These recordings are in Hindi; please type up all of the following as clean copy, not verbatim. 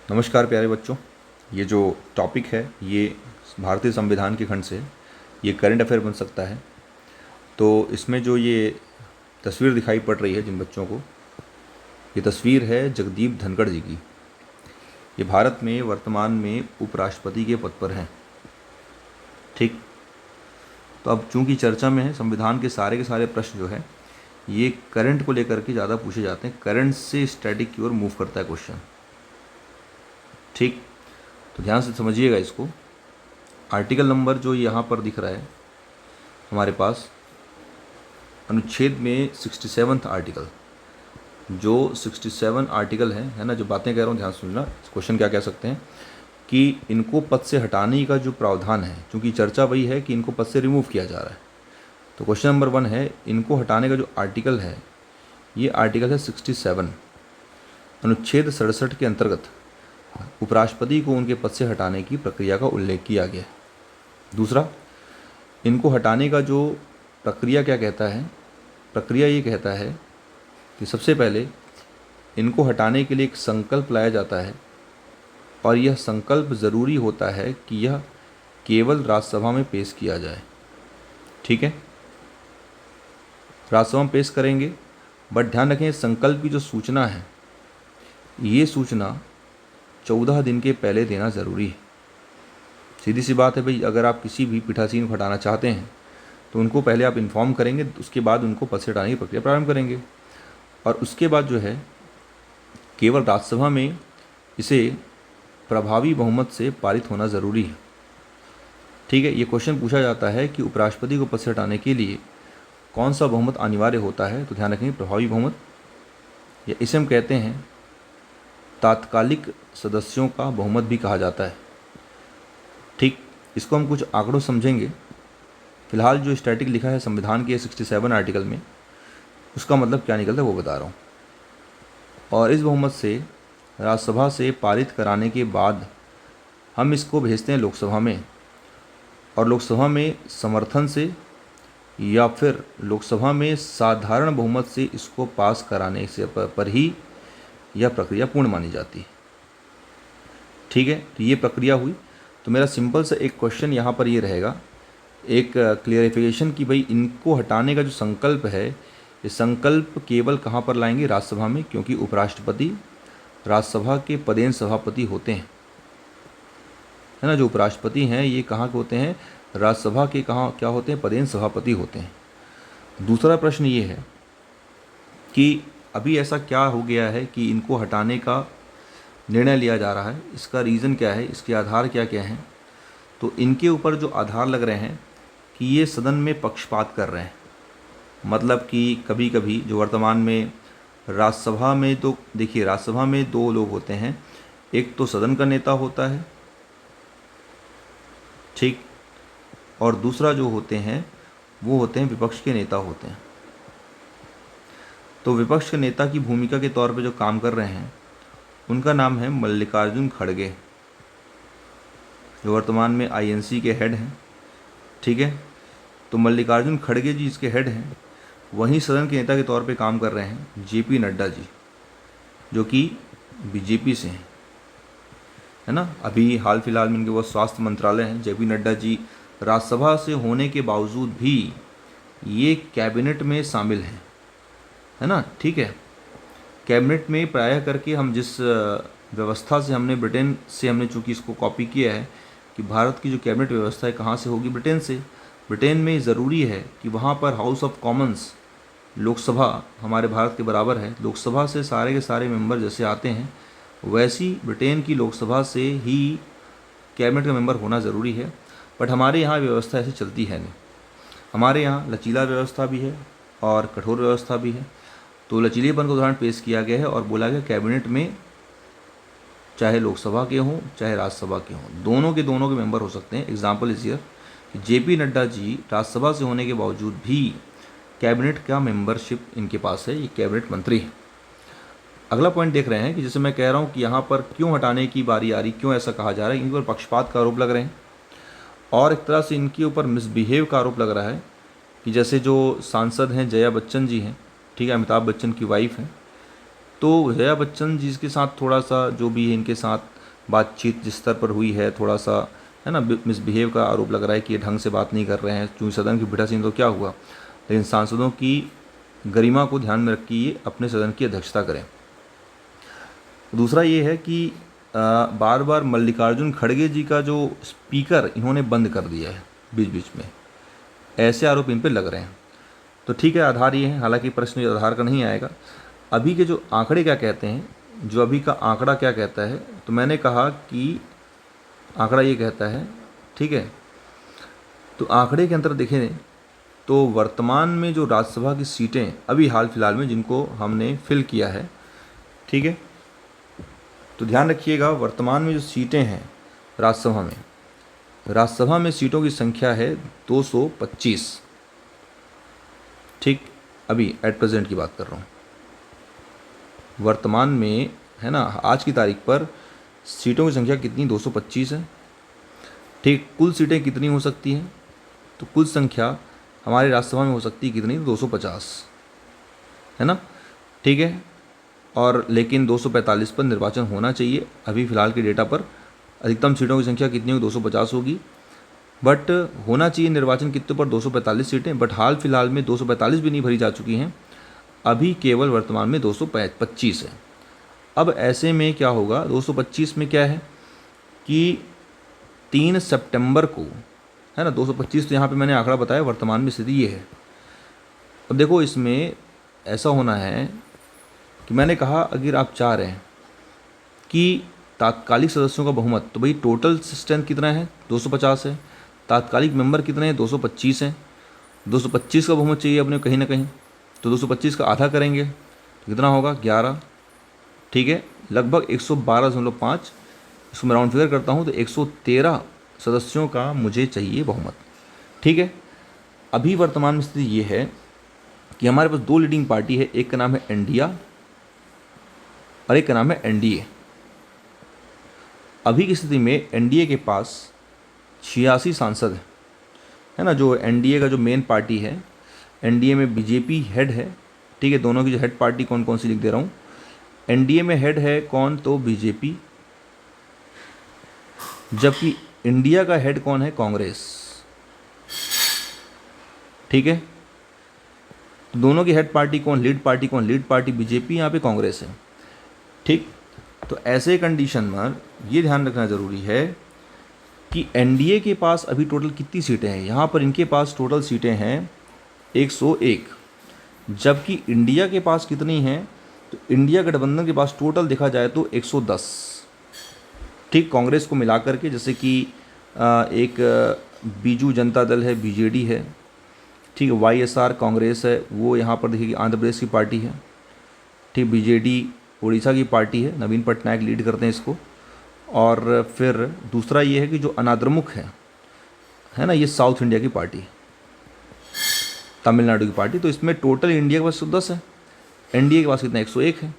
नमस्कार प्यारे बच्चों। ये जो टॉपिक है ये भारतीय संविधान के खंड से है। ये करंट अफेयर बन सकता है। तो इसमें जो ये तस्वीर दिखाई पड़ रही है जिन बच्चों को, ये तस्वीर है जगदीप धनखड़ जी की। ये भारत में वर्तमान में उपराष्ट्रपति के पद पर हैं। ठीक। तो अब चूंकि चर्चा में है, संविधान के सारे प्रश्न जो है ये करंट को लेकर के ज़्यादा पूछे जाते हैं। करंट से स्टैटिक की ओर मूव करता है क्वेश्चन। ठीक। तो ध्यान से समझिएगा इसको। आर्टिकल नंबर जो यहाँ पर दिख रहा है हमारे पास, अनुच्छेद में 67 आर्टिकल, जो 67 आर्टिकल है ना, जो बातें कह रहा हूँ ध्यान से सुनना। क्वेश्चन क्या कह सकते हैं कि इनको पद से हटाने का जो प्रावधान है, क्योंकि चर्चा वही है कि इनको पद से रिमूव किया जा रहा है। तो क्वेश्चन नंबर 1 है, इनको हटाने का जो आर्टिकल है ये आर्टिकल है 67, अनुच्छेद 67 के अंतर्गत उपराष्ट्रपति को उनके पद से हटाने की प्रक्रिया का उल्लेख किया गया है। दूसरा, इनको हटाने का जो प्रक्रिया क्या कहता है, प्रक्रिया ये कहता है कि सबसे पहले इनको हटाने के लिए एक संकल्प लाया जाता है और यह संकल्प ज़रूरी होता है कि यह केवल राज्यसभा में पेश किया जाए। ठीक है, राज्यसभा में पेश करेंगे, बट ध्यान रखें संकल्प की जो सूचना है ये सूचना 14 दिन के पहले देना ज़रूरी है। सीधी सी बात है भाई, अगर आप किसी भी पीठासीन को हटाना चाहते हैं तो उनको पहले आप इन्फॉर्म करेंगे, उसके बाद उनको पद से हटाने की प्रक्रिया प्रारंभ करेंगे और उसके बाद जो है केवल राज्यसभा में इसे प्रभावी बहुमत से पारित होना ज़रूरी है। ठीक है, ये क्वेश्चन पूछा जाता है कि उपराष्ट्रपति को पद से हटाने के लिए कौन सा बहुमत अनिवार्य होता है। तो ध्यान रखेंगे प्रभावी बहुमत, या इसे हम कहते हैं तात्कालिक सदस्यों का बहुमत भी कहा जाता है। ठीक, इसको हम कुछ आंकड़ों समझेंगे। फिलहाल जो स्टैटिक लिखा है संविधान के 67 आर्टिकल में, उसका मतलब क्या निकलता है वो बता रहा हूँ। और इस बहुमत से राज्यसभा से पारित कराने के बाद हम इसको भेजते हैं लोकसभा में, और लोकसभा में समर्थन से या फिर लोकसभा में साधारण बहुमत से इसको पास कराने से पर ही यह प्रक्रिया पूर्ण मानी जाती है। ठीक है, तो ये प्रक्रिया हुई। तो मेरा सिंपल सा एक क्वेश्चन यहाँ पर ये रहेगा, एक क्लियरिफिकेशन कि भाई इनको हटाने का जो संकल्प है, ये संकल्प केवल कहाँ पर लाएंगे, राज्यसभा में, क्योंकि उपराष्ट्रपति राज्यसभा के पदेन सभापति होते हैं, है ना। जो उपराष्ट्रपति हैं ये कहाँ के होते हैं, राज्यसभा के कहाँ क्या होते हैं, पदेन सभापति होते हैं। दूसरा प्रश्न ये है कि अभी ऐसा क्या हो गया है कि इनको हटाने का निर्णय लिया जा रहा है, इसका रीज़न क्या है, इसके आधार क्या क्या हैं। तो इनके ऊपर जो आधार लग रहे हैं कि ये सदन में पक्षपात कर रहे हैं। मतलब कि कभी कभी जो वर्तमान में राज्यसभा में, तो देखिए राज्यसभा में 2 लोग होते हैं, एक तो सदन का नेता होता है, ठीक, और दूसरा जो होते हैं वो होते हैं विपक्ष के नेता होते हैं। तो विपक्ष के नेता की भूमिका के तौर पे जो काम कर रहे हैं उनका नाम है मल्लिकार्जुन खड़गे, जो वर्तमान में आईएनसी के हेड हैं। ठीक है, तो मल्लिकार्जुन खड़गे जी इसके हेड हैं। वहीं सदन के नेता के तौर पे काम कर रहे हैं जेपी नड्डा जी, जो कि बीजेपी से हैं, है ना। अभी हाल फिलहाल में इनके वो स्वास्थ्य मंत्रालय हैं। जेपी नड्डा जी राज्यसभा से होने के बावजूद भी ये कैबिनेट में शामिल हैं, है ना। ठीक है, कैबिनेट में प्रायः करके हम जिस व्यवस्था से हमने ब्रिटेन से हमने चूँकि इसको कॉपी किया है कि भारत की जो कैबिनेट व्यवस्था है कहाँ से होगी, ब्रिटेन से। ब्रिटेन में ज़रूरी है कि वहाँ पर हाउस ऑफ कॉमन्स, लोकसभा हमारे भारत के बराबर है, लोकसभा से सारे के सारे मेंबर जैसे आते हैं वैसी ब्रिटेन की लोकसभा से ही कैबिनेट का मेंबर होना ज़रूरी है। बट हमारे यहाँ व्यवस्था ऐसी चलती है नहीं। हमारे यहाँ लचीला व्यवस्था भी है और कठोर व्यवस्था भी है। तो लचीलेपन का उदाहरण पेश किया गया है और बोला गया कैबिनेट में चाहे लोकसभा के हों चाहे राज्यसभा के हों, दोनों के मेंबर हो सकते हैं। एग्जाम्पल इस ईयर कि जेपी नड्डा जी राज्यसभा से होने के बावजूद भी कैबिनेट का मेंबरशिप इनके पास है, ये कैबिनेट मंत्री हैं। अगला पॉइंट देख रहे हैं कि जैसे मैं कह रहा हूँ कि यहाँ पर क्यों हटाने की बारी आ रही, क्यों ऐसा कहा जा रहा है, इनके ऊपर पक्षपात का आरोप लग रहे हैं और एक तरह से इनके ऊपर मिसबिहेव का आरोप लग रहा है कि जैसे जो सांसद हैं जया बच्चन जी हैं, ठीक है, अमिताभ बच्चन की वाइफ हैं, तो जया बच्चन जी के साथ थोड़ा सा जो भी है इनके साथ बातचीत जिस स्तर पर हुई है, थोड़ा सा है ना मिसबिहेव का आरोप लग रहा है कि ये ढंग से बात नहीं कर रहे हैं, क्योंकि सदन की पीठासीन तो क्या हुआ, लेकिन सांसदों की गरिमा को ध्यान में रख के ये अपने सदन की अध्यक्षता करें। दूसरा ये है कि बार बार मल्लिकार्जुन खड़गे जी का जो स्पीकर इन्होंने बंद कर दिया है बीच बीच में, ऐसे आरोप इन पर लग रहे हैं। तो ठीक है, आधार ये है, हालांकि प्रश्न ये आधार का नहीं आएगा। अभी के जो आंकड़े क्या कहते हैं, जो अभी का आंकड़ा क्या कहता है, तो मैंने कहा कि आंकड़ा ये कहता है, ठीक है, तो आंकड़े के अंदर देखें तो वर्तमान में जो राज्यसभा की सीटें अभी हाल फिलहाल में जिनको हमने फिल किया है, ठीक है, तो ध्यान रखिएगा वर्तमान में जो सीटें हैं राज्यसभा में सीटों की संख्या है 225, ठीक, अभी एट प्रेजेंट की बात कर रहा हूँ, वर्तमान में है ना, आज की तारीख पर सीटों की संख्या कितनी, 225 है, ठीक। कुल सीटें कितनी हो सकती हैं, तो कुल संख्या हमारे राज्यसभा में हो सकती है कितनी, 250, है ना, ठीक है। और लेकिन 245 पर निर्वाचन होना चाहिए, अभी फ़िलहाल के डेटा पर अधिकतम सीटों की संख्या कितनी होगी, 250 होगी, बट होना चाहिए निर्वाचन कितने पर, 245 सीटें, बट हाल फिलहाल में 245 भी नहीं भरी जा चुकी हैं, अभी केवल वर्तमान में 225 है। अब ऐसे में क्या होगा, 225 में क्या है कि 3 सितंबर को, है ना, 225 तो यहाँ पे मैंने आंकड़ा बताया, वर्तमान में स्थिति ये है। अब देखो इसमें ऐसा होना है कि मैंने कहा अगर आप चाह रहे हैं कि तात्कालिक सदस्यों का बहुमत, तो भाई टोटल स्ट्रेंथ कितना है, 250 है, तात्कालिक मेंबर कितने हैं, 225 हैं, 225 का बहुमत चाहिए अपने कहीं ना कहीं, तो 225 का आधा करेंगे तो कितना होगा, 11, ठीक है, लगभग 112.5, इसको मैं राउंड फिगर करता हूँ तो 113 सदस्यों का मुझे चाहिए बहुमत, ठीक है। अभी वर्तमान में स्थिति ये है कि हमारे पास 2 लीडिंग पार्टी है, एक का नाम है इंडिया और एक का नाम है एनडीए। अभी की स्थिति में एनडीए के पास 86 सांसद है ना, जो एनडीए का जो मेन पार्टी है, एनडीए में बीजेपी हेड है, ठीक है, दोनों की जो हेड पार्टी कौन कौन सी लिख दे रहा हूँ, एनडीए में हेड है कौन, तो बीजेपी, जबकि इंडिया का हेड कौन है, कांग्रेस, ठीक है। दोनों की हेड पार्टी कौन, लीड पार्टी कौन, लीड पार्टी बीजेपी, यहाँ पे कांग्रेस है, ठीक। तो ऐसे कंडीशन में ये ध्यान रखना ज़रूरी है कि एनडीए के पास अभी टोटल कितनी सीटें हैं, यहाँ पर इनके पास टोटल सीटें हैं 101, जबकि इंडिया के पास कितनी हैं, तो इंडिया गठबंधन के पास टोटल देखा जाए तो 110, ठीक, कांग्रेस को मिला करके, जैसे कि एक बीजू जनता दल है, बीजेडी है, ठीक है, वाईएसआर कांग्रेस है, वो यहाँ पर देखिए आंध्र प्रदेश की पार्टी है, ठीक, बीजेडी उड़ीसा की पार्टी है, नवीन पटनायक लीड करते हैं इसको, और फिर दूसरा ये है कि जो अनाद्रमुख है ना, ये साउथ इंडिया की पार्टी, तमिलनाडु की पार्टी। तो इसमें टोटल इंडिया के पास 110 है, एनडीए के पास कितना, 101 है,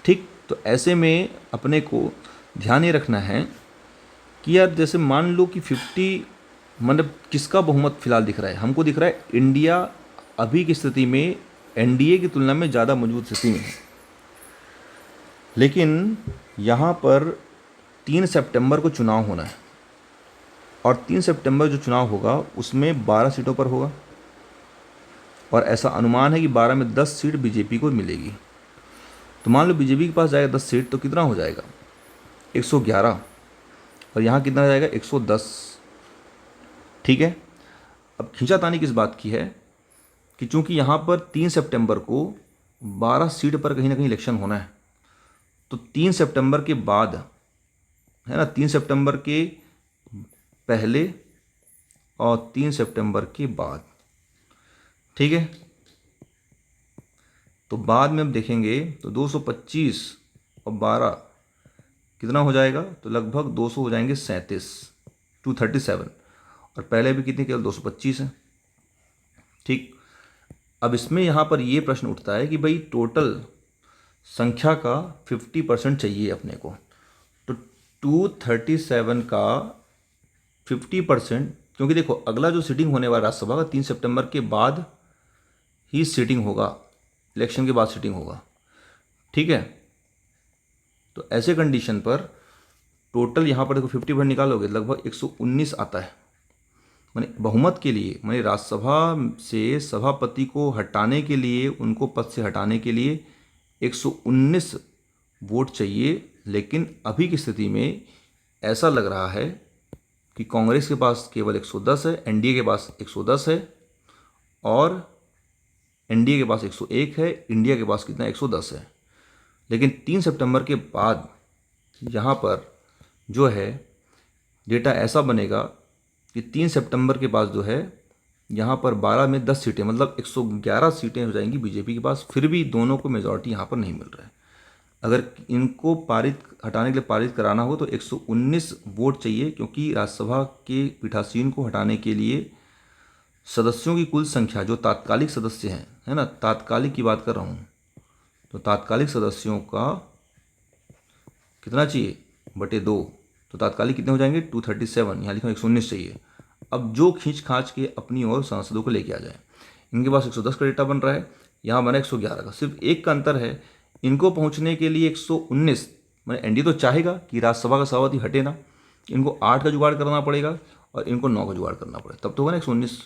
ठीक। तो ऐसे में अपने को ध्यान ये रखना है कि यार जैसे मान लो कि 50, मतलब किसका बहुमत फिलहाल दिख रहा है, हमको दिख रहा है इंडिया अभी की स्थिति में एनडीए की तुलना में ज़्यादा मजबूत स्थिति में है, लेकिन यहाँ पर 3 सितंबर को चुनाव होना है, और 3 सितंबर जो चुनाव होगा उसमें 12 सीटों पर होगा, और ऐसा अनुमान है कि 12 में 10 सीट बीजेपी को मिलेगी। तो मान लो बीजेपी के पास जाएगा 10 सीट, तो कितना हो जाएगा, 111, और यहाँ कितना जाएगा, 110, ठीक है। अब खींचातानी किस बात की है कि चूंकि यहाँ पर 3 सितंबर को 12 सीट पर कहीं ना कहीं इलेक्शन होना है, तो 3 सितंबर के बाद, है ना, 3 सितंबर के पहले और 3 सितंबर के बाद, ठीक है। तो बाद में हम देखेंगे तो 225 और 12 कितना हो जाएगा, तो लगभग 200 हो जाएंगे, 37, 237, और पहले भी कितनी, केवल 225 है, ठीक। अब इसमें यहाँ पर ये प्रश्न उठता है कि भाई टोटल संख्या का 50% चाहिए अपने को, तो 237 का 50%, क्योंकि देखो अगला जो सीटिंग होने वाला राज्यसभा का 3 सितंबर के बाद ही सीटिंग होगा, इलेक्शन के बाद सीटिंग होगा, ठीक है। तो ऐसे कंडीशन पर टोटल यहाँ पर देखो 50% निकालोगे लगभग 119 आता है। माने बहुमत के लिए, माने राज्यसभा से सभापति को हटाने के लिए, उनको पद से हटाने के लिए 119 वोट चाहिए। लेकिन अभी की स्थिति में ऐसा लग रहा है कि कांग्रेस के पास केवल 110 है, एनडीए के पास 110 है, और एनडीए के पास 101 है, इंडिया के पास कितना 110 है। लेकिन 3 सितंबर के बाद यहाँ पर जो है डेटा ऐसा बनेगा कि 3 सितंबर के पास जो है यहाँ पर 12 में 10 सीटें, मतलब 111 सीटें हो जाएंगी बीजेपी के पास। फिर भी दोनों को मेजॉरिटी यहाँ पर नहीं मिल रहा है। अगर इनको हटाने के लिए पारित कराना हो तो 119 वोट चाहिए, क्योंकि राज्यसभा के पीठासीन को हटाने के लिए सदस्यों की कुल संख्या, जो तात्कालिक सदस्य हैं, है ना, तात्कालिक की बात कर रहा हूँ, तो तात्कालिक सदस्यों का कितना चाहिए बटे 2, तो तात्कालिक कितने हो जाएंगे 237, यहाँ लिखा 119 चाहिए। अब जो खींच खांच के अपनी ओर सांसदों को लेके आ जाए, इनके पास 110 का डेटा बन रहा है, यहाँ बना 111 का, सिर्फ एक का अंतर है। इनको पहुँचने के लिए 119, मैंने एनडीए तो चाहेगा कि राज्यसभा का सभापति हटे ना, इनको 8 का जुगाड़ करना पड़ेगा और इनको 9 का जुगाड़ करना पड़ेगा, तब तो होगा ना 119।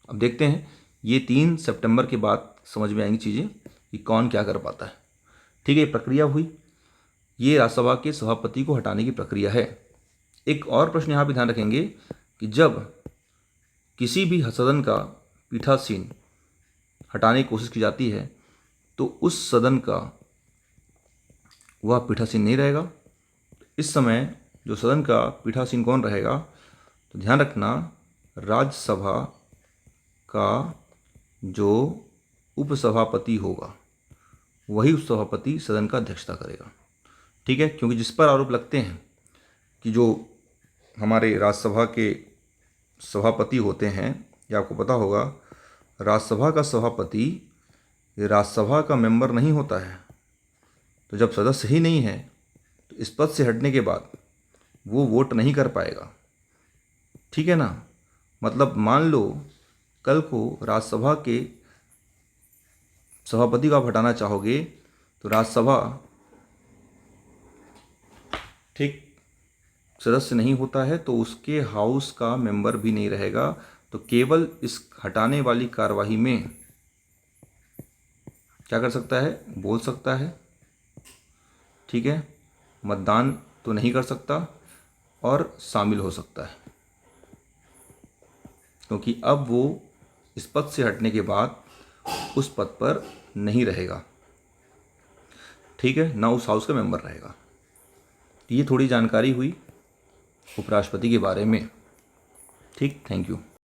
अब देखते हैं, ये 3 सितंबर के बाद समझ में आएंगी चीज़ें कि कौन क्या कर पाता है। ठीक है, ये प्रक्रिया हुई, ये राज्यसभा के सभापति को हटाने की प्रक्रिया है। एक और प्रश्न यहाँ पे ध्यान रखेंगे कि जब किसी भी सदन का पीठासीन हटाने की कोशिश की जाती है तो उस सदन का वह पीठासीन नहीं रहेगा। इस समय जो सदन का पीठासीन कौन रहेगा, तो ध्यान रखना, राज्यसभा का जो उपसभापति होगा वही उपसभापति सदन का अध्यक्षता करेगा। ठीक है, क्योंकि जिस पर आरोप लगते हैं कि जो हमारे राज्यसभा के सभापति होते हैं, या आपको पता होगा राज्यसभा का सभापति राज्यसभा का मेंबर नहीं होता है। तो जब सदस्य ही नहीं है तो इस पद से हटने के बाद वो वोट नहीं कर पाएगा। ठीक है ना, मतलब मान लो कल को राज्यसभा के सभापति को आप हटाना चाहोगे तो राज्यसभा ठीक सदस्य नहीं होता है तो उसके हाउस का मेंबर भी नहीं रहेगा, तो केवल इस हटाने वाली कार्यवाही में क्या कर सकता है, बोल सकता है। ठीक है, मतदान तो नहीं कर सकता और शामिल हो सकता है, क्योंकि अब वो इस पद से हटने के बाद उस पद पर नहीं रहेगा। ठीक है, ना उस हाउस का मेंबर रहेगा। ये थोड़ी जानकारी हुई उपराष्ट्रपति के बारे में। ठीक, थैंक यू।